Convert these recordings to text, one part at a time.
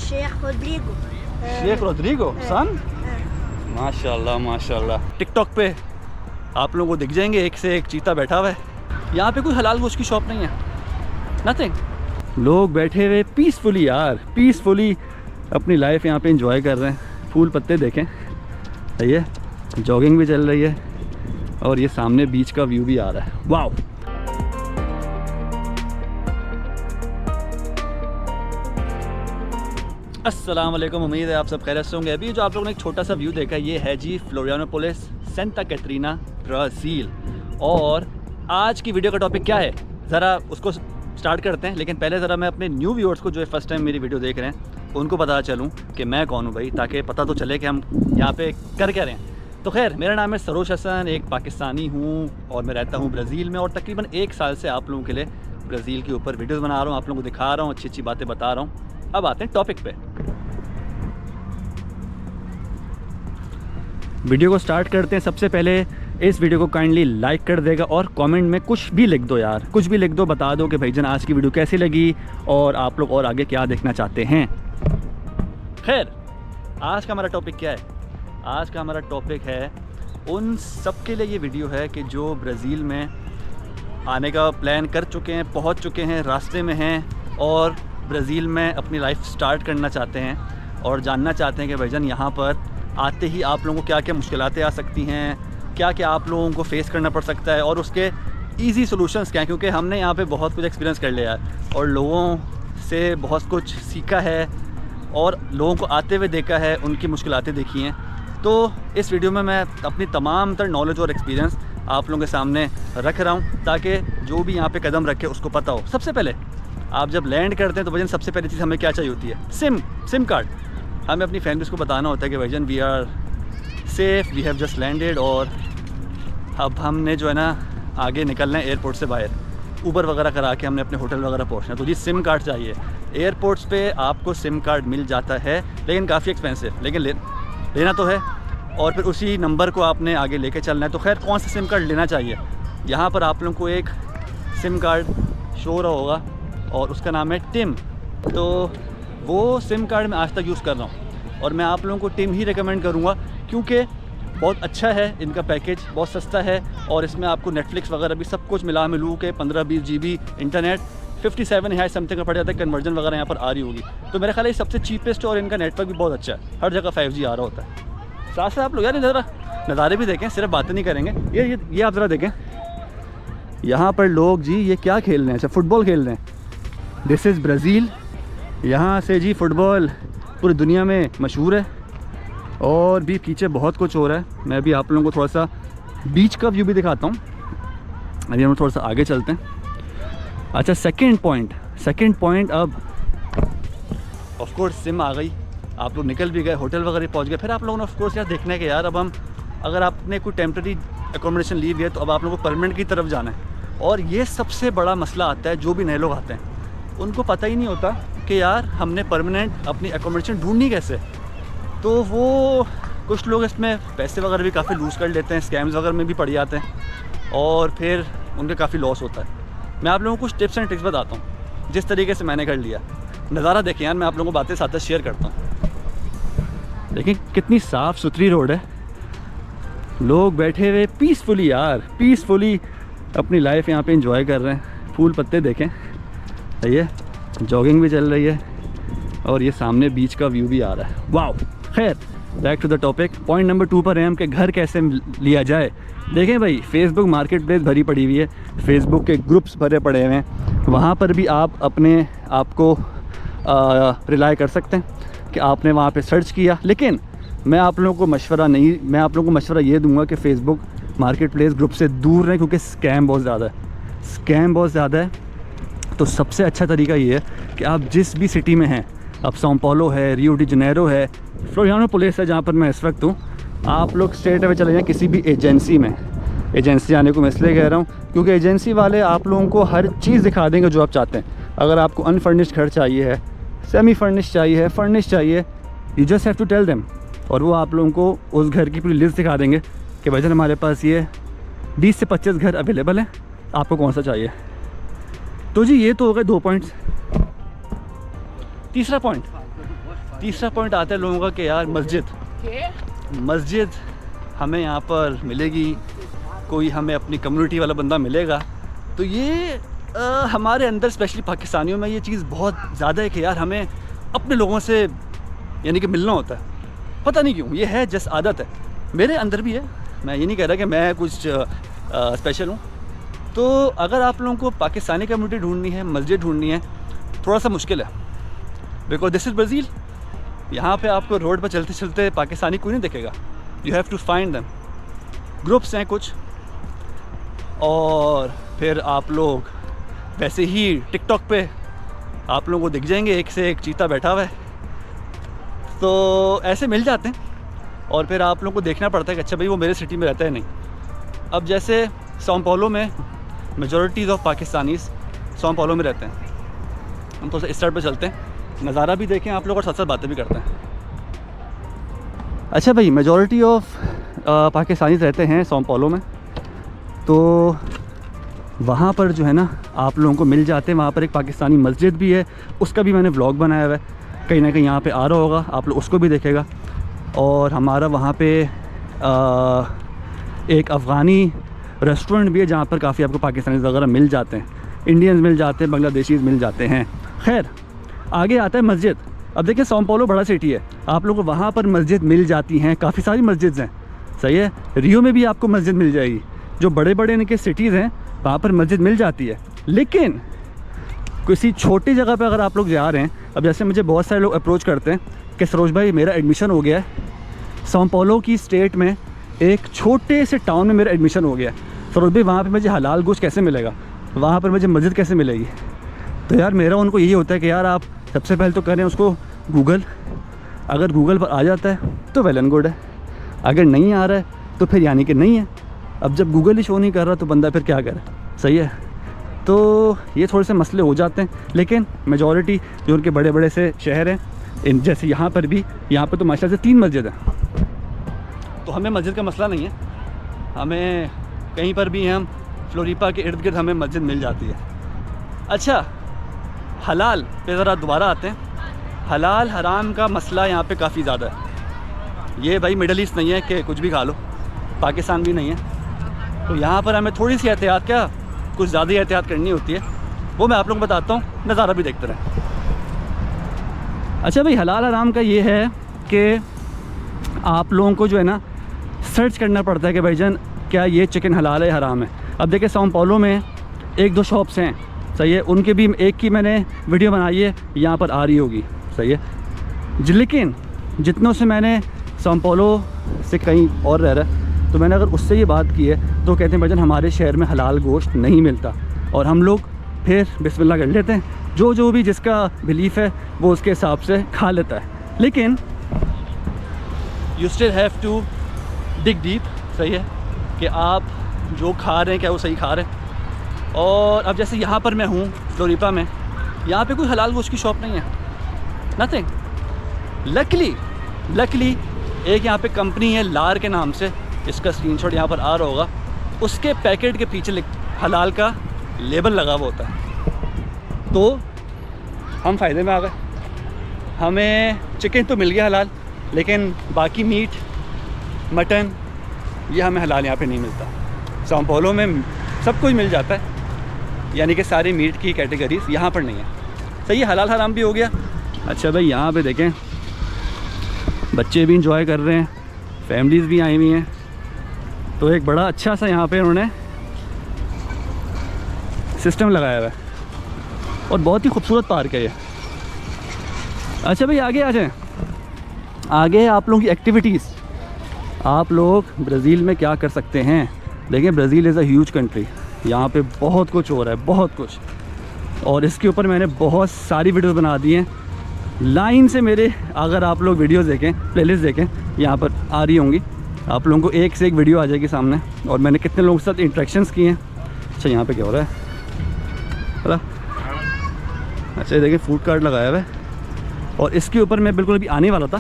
Sheikh Rodrigo. Sheikh Rodrigo son, माशाल्लाह माशाल्लाह। TikTok पे आप लोगों को दिख जाएंगे एक से एक चीता बैठा हुआ है। यहाँ पे कोई हलाल गोश्त की शॉप नहीं है, नथिंग। लोग बैठे हुए पीसफुली यार, पीसफुली अपनी लाइफ यहाँ पे एंजॉय कर रहे हैं। फूल पत्ते देखें, सही है, जॉगिंग भी चल रही है और ये सामने बीच का व्यू भी आ रहा है। वाओ, अस्सलाम वालेकुम, उम्मीद है आप सब खैरियत से होंगे। अभी जो आप लोगों ने एक छोटा सा व्यू देखा, ये है जी फ्लोरियानोपोलिस, सेंटा कैटरीना, ब्राज़ील। और आज की वीडियो का टॉपिक क्या है, ज़रा उसको स्टार्ट करते हैं। लेकिन पहले ज़रा मैं अपने न्यू व्यूअर्स को, जो है फर्स्ट टाइम मेरी वीडियो देख रहे हैं, उनको पता चलूँ कि मैं कौन हूँ भाई, ताकि पता तो चले कि हम यहाँ पे कर क्या रहे हैं। तो खैर, मेरा नाम है सरोज हसन, एक पाकिस्तानी हूँ और मैं रहता हूँ ब्राज़ील में। और तकरीबन 1 साल से आप लोगों के लिए ब्राज़ील के ऊपर वीडियोज़ बना रहा हूँ, आप लोगों को दिखा रहा हूँ, अच्छी अच्छी बातें बता रहा हूँ। अब आते हैं टॉपिक पे। वीडियो को स्टार्ट करते हैं। सबसे पहले इस वीडियो को काइंडली लाइक कर देगा और कमेंट में कुछ भी लिख दो यार, कुछ भी लिख दो, बता दो कि भाईजान आज की वीडियो कैसी लगी और आप लोग और आगे क्या देखना चाहते हैं। खैर, आज का हमारा टॉपिक क्या है? आज का हमारा टॉपिक है उन सब के लिए ये वीडियो है कि जो ब्राज़ील में आने का प्लान कर चुके हैं, पहुंच चुके हैं, रास्ते में हैं और ब्राज़ील में अपनी लाइफ स्टार्ट करना चाहते हैं और जानना चाहते हैं कि भाईजान यहाँ पर आते ही आप लोगों को क्या क्या मुश्किलातें आ सकती हैं, क्या क्या आप लोगों को फेस करना पड़ सकता है और उसके इजी सॉल्यूशंस क्या हैं। क्योंकि हमने यहाँ पे बहुत कुछ एक्सपीरियंस कर लिया है और लोगों से बहुत कुछ सीखा है और लोगों को आते हुए देखा है, उनकी मुश्किलातें देखी हैं। तो इस वीडियो में मैं अपनी तमाम तर नॉलेज और एक्सपीरियंस आप लोगों के सामने रख रहा हूँ, ताकि जो भी यहाँ पर कदम रखे उसको पता हो। सबसे पहले आप जब लैंड करते हैं तो भाईजान सबसे पहली चीज़ हमें क्या चाहिए होती है? SIM card. हमें अपनी फैमिलीज़ को बताना होता है कि भाईजान we are safe, we have just landed और अब हमने जो है ना आगे निकलना है एयरपोर्ट से बाहर, ऊबर वगैरह करा के हमने अपने होटल वगैरह पहुंचना। तो जी सिम कार्ड चाहिए। एयरपोर्ट्स पे आपको सिम कार्ड मिल जाता है, लेकिन काफ़ी एक्सपेंसिव, लेकिन लेना तो है और फिर उसी नंबर को आपने आगे लेके चलना है। तो खैर, कौन सा सिम कार्ड लेना चाहिए? यहाँ पर आप लोगों को एक सिम कार्ड शो हो रहा होगा और उसका नाम है टिम। तो वो सिम कार्ड मैं आज तक यूज़ कर रहा हूँ और मैं आप लोगों को टिम ही रिकमेंड करूँगा, क्योंकि बहुत अच्छा है, इनका पैकेज बहुत सस्ता है और इसमें आपको नेटफ्लिक्स वगैरह भी सब कुछ मिला मिलू के 15-20 GB इंटरनेट 57 है समथिंग का पड़ जाता है। कन्वर्जन वगैरह यहाँ पर आ रही होगी, तो मेरे ख्याल है सबसे चीपेस्ट और इनका नेटवर्क भी बहुत अच्छा है, हर जगह 5G आ रहा होता है। साथ साथ आप लोग यार ज़रा नज़ारे भी देखें, सिर्फ बातें नहीं करेंगे। ये आप ज़रा देखें, यहाँ पर लोग जी ये क्या खेल रहे हैं? अच्छा, फुटबॉल खेल रहे हैं। This is Brazil. यहाँ से जी फुटबॉल पूरी दुनिया में मशहूर है और भी पीछे बहुत कुछ हो रहा है। मैं भी आप लोगों को थोड़ा सा बीच का व्यू भी दिखाता हूँ। अभी हम थोड़ा सा आगे चलते हैं। अच्छा, सेकंड पॉइंट अब ऑफ कोर्स सिम आ गई, आप लोग निकल भी गए, होटल वगैरह पहुँच गए। फिर आप लोगों ने ऑफ कोर्स यार देखना है कि यार अब हम, अगर आपने कोई टेम्प्रेरी एकोमोडेशन ली हुई है तो अब आप लोगों को परमानेंट की तरफ जाना है। और ये सबसे बड़ा मसला आता है, जो भी नए लोग आते हैं उनको पता ही नहीं होता कि यार हमने परमानेंट अपनी एकोमोडेशन ढूंढनी कैसे। तो वो कुछ लोग इसमें पैसे वगैरह भी काफ़ी लूज़ कर लेते हैं, स्कैम्स वगैरह में भी पड़ जाते हैं और फिर उनके काफ़ी लॉस होता है। मैं आप लोगों को कुछ टिप्स एंड ट्रिक्स बताता हूँ जिस तरीके से मैंने कर लिया। नज़ारा देखें यार, मैं आप लोगों को बातें साथ शेयर करता हूँ। देखिए कितनी साफ़ सुथरी रोड है, लोग बैठे हुए पीसफुली यार, पीसफुली अपनी लाइफ यहाँ पे एंजॉय कर रहे हैं। फूल पत्ते देखें, सही है, जॉगिंग भी चल रही है और ये सामने बीच का व्यू भी आ रहा है। वाओ। खैर, back to the topic. Point number 2 पर हैं हम कि घर कैसे लिया जाए। देखें भाई, फेसबुक मार्केट प्लेस भरी पड़ी हुई है, फेसबुक के ग्रुप्स भरे पड़े हुए हैं, वहाँ पर भी आप अपने आप को रिलाई कर सकते हैं कि आपने वहाँ पे सर्च किया। लेकिन मैं आप लोगों को मशवरा ये दूंगा कि फ़ेसबुक मार्केट प्लेस ग्रुप से दूर रहें, क्योंकि स्कैम बहुत ज़्यादा है। तो सबसे अच्छा तरीका ये है कि आप जिस भी सिटी में हैं, अब सौ paulo है, रियो डी जनेरो है, फ्लोरियानोपोलिस है जहाँ पर मैं इस वक्त हूँ, आप लोग स्ट्रेट अवे चले जाएँ किसी भी एजेंसी में। एजेंसी आने को मैं इसलिए कह रहा हूँ क्योंकि एजेंसी वाले आप लोगों को हर चीज़ दिखा देंगे जो आप चाहते हैं। अगर आपको अनफर्निश्ड घर चाहिए है, सेमी फर्निश्ड चाहिए है, फर्निश्ड चाहिए, you just have to tell them और वो आप लोगों को उस घर की पूरी लिस्ट दिखा देंगे कि भाईजान हमारे पास ये 20 से 25 घर अवेलेबल हैं, आपको कौन सा चाहिए। तो जी ये तो हो गए 2 पॉइंट्स। तीसरा पॉइंट, तीसरा पॉइंट आता है लोगों का कि यार मस्जिद हमें यहाँ पर मिलेगी, कोई हमें अपनी कम्युनिटी वाला बंदा मिलेगा। तो ये हमारे अंदर स्पेशली पाकिस्तानियों में ये चीज़ बहुत ज़्यादा है कि यार हमें अपने लोगों से यानी कि मिलना होता है। पता नहीं क्यों, ये है जस्ट आदत है, मेरे अंदर भी है। मैं ये नहीं कह रहा कि मैं कुछ स्पेशल हूँ। तो अगर आप लोगों को पाकिस्तानी कम्युनिटी ढूंढनी है, मस्जिद ढूंढनी है, थोड़ा सा मुश्किल है, बिकॉज दिस इज़ ब्राज़ील। यहाँ पे आपको रोड पर चलते चलते पाकिस्तानी कोई नहीं दिखेगा। You have to find them. Groups हैं कुछ, और फिर आप लोग वैसे ही टिकटॉक पे आप लोगों को दिख जाएंगे एक से एक चीता बैठा हुआ है, तो ऐसे मिल जाते हैं। और फिर आप लोगों को देखना पड़ता है कि अच्छा भाई वो मेरे सिटी में रहता है नहीं। अब जैसे सौ paulo में मेजॉरिटीज़ ऑफ पाकिस्तानीज़ सौ paulo में रहते हैं। हम तो इस साइड पे चलते हैं, नज़ारा भी देखें आप लोग और साथ साथ बातें भी करते हैं। अच्छा भाई, मेजॉरिटी ऑफ पाकिस्तानीज़ रहते हैं सौ paulo में, तो वहाँ पर जो है ना आप लोगों को मिल जाते हैं। वहाँ पर एक पाकिस्तानी मस्जिद भी है, उसका भी मैंने व्लॉग बनाया हुआ है, कहीं ना कहीं यहाँ पे आ रहा होगा, आप लोग उसको भी देखेगा। और हमारा वहाँ पे एक अफ़गानी रेस्टोरेंट भी है जहाँ पर काफ़ी आपको पाकिस्तानी वगैरह मिल जाते हैं, इंडियंस मिल जाते हैं, बांग्लादेशीज़ मिल जाते हैं। खैर आगे आता है मस्जिद। अब देखिए सौ paulo बड़ा सिटी है, आप लोगों को वहाँ पर मस्जिद मिल जाती हैं, काफ़ी सारी मस्जिद हैं, सही है। रियो में भी आपको मस्जिद मिल जाएगी, जो बड़े बड़े इनके सिटीज़ हैं वहाँ पर मस्जिद मिल जाती है। लेकिन किसी छोटी जगह पे अगर आप लोग जा रहे हैं, अब जैसे मुझे बहुत सारे लोग अप्रोच करते हैं कि सरोज भाई मेरा एडमिशन हो गया है, सौ paulo की स्टेट में एक छोटे से टाउन में मेरा एडमिशन हो गया है, सरोज भाई वहाँ पे मुझे हलाल गोश्त कैसे मिलेगा, वहाँ पर मुझे मस्जिद कैसे मिलेगी। तो यार मेरा उनको यही होता है कि यार आप सबसे पहले तो करें उसको गूगल, अगर गूगल पर आ जाता है तो वेल एंड गुड है, अगर नहीं आ रहा है तो फिर यानी कि नहीं है। अब जब गूगल ही शो नहीं कर रहा तो बंदा फिर क्या करे, सही है। तो ये थोड़े से मसले हो जाते हैं, लेकिन मेजॉरिटी जो उनके बड़े बड़े से शहर हैं, इन जैसे यहाँ पर भी, यहाँ पर तो माशाल्लाह से 3 मस्जिद हैं, तो हमें मस्जिद का मसला नहीं है। हमें कहीं पर भी हम फ्लोरीपा के इर्द गिर्द हमें मस्जिद मिल जाती है। अच्छा, हलाल पे ज़रा दोबारा आते हैं। हलाल हराम का मसला यहाँ पे काफ़ी ज़्यादा है। ये भाई मिडल ईस्ट नहीं है कि कुछ भी खा लो, पाकिस्तान भी नहीं है, तो यहाँ पर हमें थोड़ी सी एहतियात, क्या कुछ ज़्यादा ही एहतियात करनी होती है, वो मैं आप लोगों को बताता हूँ, नज़ारा भी देखते रहें। अच्छा भाई, हलाल हराम का ये है कि आप लोगों को जो है ना सर्च करना पड़ता है कि भाईजान क्या ये चिकन हलाल है हराम है। अब देखिए सौ paulo में 1-2 शॉप्स हैं, सही है, उनके भी एक की मैंने वीडियो बनाई है, यहाँ पर आ रही होगी, सही है। लेकिन जितनों से मैंने सौ paulo से कहीं और रह रहा है, तो मैंने अगर उससे ये बात की है तो कहते हैं भाईजान हमारे शहर में हलाल गोश्त नहीं मिलता, और हम लोग फिर बिस्मिल्लाह कर लेते हैं, जो भी जिसका बिलीफ है वो उसके हिसाब से खा लेता है। लेकिन you still have to dig deep, सही है, कि आप जो खा रहे हैं क्या वो सही खा रहे हैं। और अब जैसे यहाँ पर मैं हूँ फ्लोरीपा में, यहाँ पे कोई हलाल गोश्त की शॉप नहीं है, नथिंग। लकली एक यहाँ पे कंपनी है लार के नाम से, इसका स्क्रीनशॉट यहाँ पर आ रहा होगा, उसके पैकेट के पीछे हलाल का लेबल लगा हुआ होता है। तो हम फ़ायदे में आ गए, हमें चिकन तो मिल गया हलाल, लेकिन बाकी मीट, मटन, ये हमें हलाल यहाँ पे नहीं मिलता। सौ paulo में सब कुछ मिल जाता है, यानी कि सारी मीट की कैटेगरीज यहाँ पर नहीं है, सही है। हलाल हराम भी हो गया। अच्छा भाई, यहाँ पे देखें बच्चे भी इंजॉय कर रहे हैं, फैमिलीज़ भी आई हुई हैं, तो एक बड़ा अच्छा सा यहाँ पे उन्होंने सिस्टम लगाया हुआ है, और बहुत ही खूबसूरत पार्क है ये। अच्छा भाई, आगे आ जाएँ। आगे आप लोगों की एक्टिविटीज़, आप लोग ब्राज़ील में क्या कर सकते हैं। देखिए Brazil is a huge country, यहाँ पे बहुत कुछ हो रहा है, बहुत कुछ, और इसके ऊपर मैंने बहुत सारी वीडियोस बना दी हैं लाइन से। मेरे अगर आप लोग वीडियोस देखें, प्लेलिस्ट देखें, यहाँ पर आ रही होंगी, आप लोगों को एक से एक वीडियो आ जाएगी सामने, और मैंने कितने लोगों के साथ इंटरेक्शंस किए हैं। अच्छा, यहाँ पे क्या हो रहा है, बोला अच्छा ये देखिए फूड कार्ट लगाया हुआ है, और इसके ऊपर मैं बिल्कुल अभी आने वाला था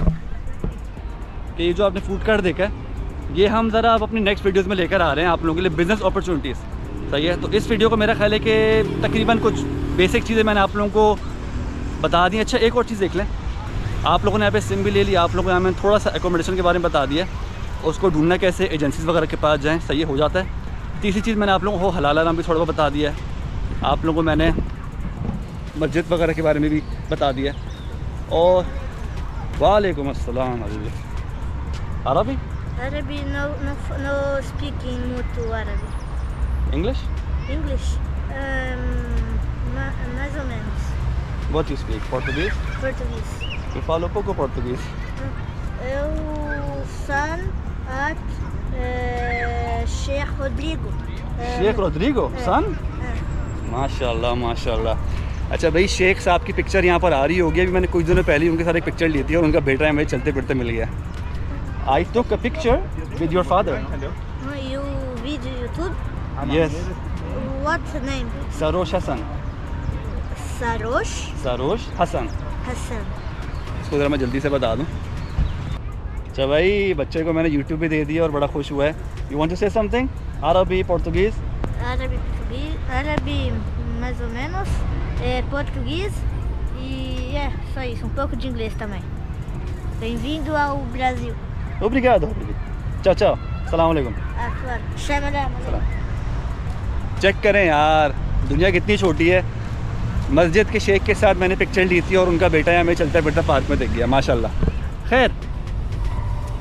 कि ये जो आपने फूड कार्ट देखा है, ये हम ज़रा आप अपनी नेक्स्ट वीडियोस में लेकर आ रहे हैं आप लोगों के लिए बिज़नेस अपॉर्चुनिटीज़, सही है। तो इस वीडियो को मेरा ख्याल है कि तकरीबन कुछ बेसिक चीज़ें मैंने आप लोगों को बता दी। अच्छा, एक और चीज़ देख लें, आप लोगों ने यहाँ पे सिम भी ले लिया, आप लोगों को यहाँ मैंने थोड़ा सा एकोमोडेशन के बारे में बता दिया, उसको ढूंढना कैसे, एजेंसीज़ वगैरह के पास जाएँ, सही हो जाता है। तीसरी चीज़ मैंने आप लोगों को हलाल हराम भी थोड़ा बहुत बता दिया है, आप लोगों को मैंने मस्जिद वगैरह के बारे में भी बता दिया। और वालेकुम अस्सलाम अरबी Arabic, no speaking muito Arabic. English? English, mais ou menos. What you speak? Portuguese? Português. Eu falo pouco português. Eu son at Sheikh Rodrigo. Sheikh Rodrigo son, माशाल्लाह माशाल्लाह। अच्छा भाई, शेख साहब की पिक्चर यहाँ पर आ रही होगी। अभी मैंने कुछ दिनों पहले ही उनके साथ एक पिक्चर ली थी और उनका बेटा है मेरे चलते फिरते मिल गया। I took a picture with your father. You video YouTube? Yes, What's the name? Sarosh Hassan. Sarosh Sarosh Hassan, Hassan. इसको ज़रा मैं जल्दी से बता दूँ। अच्छा भाई, बच्चे को मैंने यूट्यूब पे दे दिया और बड़ा खुश हुआ है। You want to say something? अरबी, Portuguese? Árabe, português, árabe mais ou menos, português e só isso, um pouco de inglês também. Bem-vindo ao Brasil. Obrigado. चाओ चाओ, सलाम अलैकुम। Shalom. चेक करें यार, दुनिया कितनी छोटी है। मस्जिद के शेख के साथ मैंने पिक्चर ली थी और उनका बेटा हमें चलता फिरता पार्क में दिख गया, माशाल्लाह। खैर,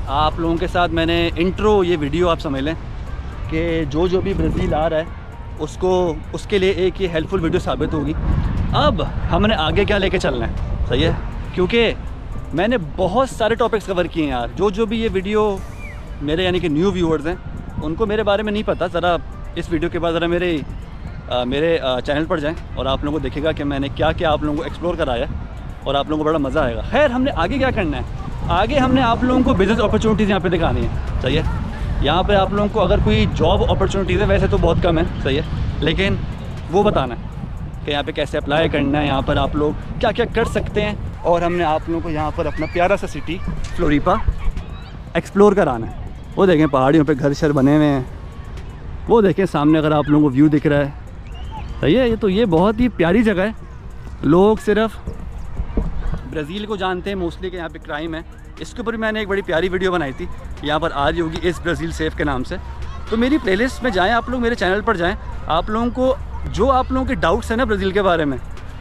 आप लोगों के साथ मैंने इंट्रो, ये वीडियो आप समझ लें कि जो भी ब्राज़ील आ रहा है उसको, उसके लिए एक ये हेल्पफुल वीडियो साबित होगी। अब हमने आगे क्या लेके चलना है, सही है, क्योंकि मैंने बहुत सारे टॉपिक्स कवर किए हैं यार। जो भी ये वीडियो मेरे यानी कि न्यू व्यूअर्स हैं उनको मेरे बारे में नहीं पता, ज़रा इस वीडियो के बाद ज़रा मेरे चैनल पर जाएं और आप लोगों को देखेगा कि मैंने क्या क्या आप लोगों को एक्सप्लोर कराया और आप लोगों को बड़ा मज़ा आएगा। खैर, हमने आगे क्या करना है, आगे हमने आप लोगों को बिज़नेस अपॉर्चुनिटीज़ यहाँ पे दिखानी है, सही है। यहाँ पे आप लोगों को अगर कोई जॉब अपॉर्चुनिटीज़ है, वैसे तो बहुत कम है, सही है, लेकिन वो बताना है कि यहाँ पे कैसे अप्लाई करना है, यहाँ पर आप लोग क्या क्या कर सकते हैं। और हमने आप लोगों को यहाँ पर अपना प्यारा सा सिटी फ्लोरिपा एक्सप्लोर कराना है। वो देखें पहाड़ियों पे घर शर बने हुए हैं, वो देखें सामने अगर आप लोगों को व्यू दिख रहा है, सही है। ये बहुत ही प्यारी जगह है। लोग सिर्फ ब्राज़ील को जानते हैं मोस्टली कि यहाँ पे क्राइम है। इसके ऊपर मैंने एक बड़ी प्यारी वीडियो बनाई थी, यहाँ पर आ रही होगी, इस ब्राज़ील सेफ के नाम से। तो मेरी प्लेलिस्ट में जाएं आप लोग, मेरे चैनल पर जाएं। आप लोगों को जो आप लोगों के डाउट्स हैं ना ब्राज़ील के बारे में,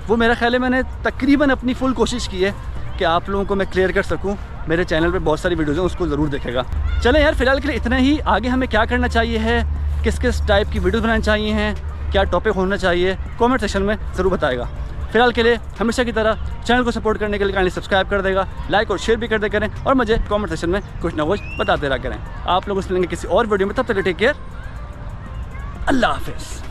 वो मेरा ख्याल है मैंने तकरीबन अपनी फुल कोशिश की है कि आप लोगों को मैं क्लियर कर सकूं। मेरे चैनल पे बहुत सारी वीडियोज़ हैं, उसको ज़रूर देखेगा। चलें यार, फ़िलहाल के लिए इतना ही। आगे हमें क्या करना चाहिए है, किस किस टाइप की वीडियोज़ बनानी चाहिए हैं, क्या टॉपिक होना चाहिए, कमेंट सेक्शन में ज़रूर बताएगा। फ़िलहाल के लिए हमेशा की तरह चैनल को सपोर्ट करने के लिए काइंडली सब्सक्राइब कर देगा, लाइक और शेयर भी कर दे करें और मुझे कमेंट सेक्शन में कुछ ना कुछ बताते रहा करें। आप लोग मिलेंगे किसी और वीडियो में, तब तक टेक केयर, अल्लाह हाफ़िज़।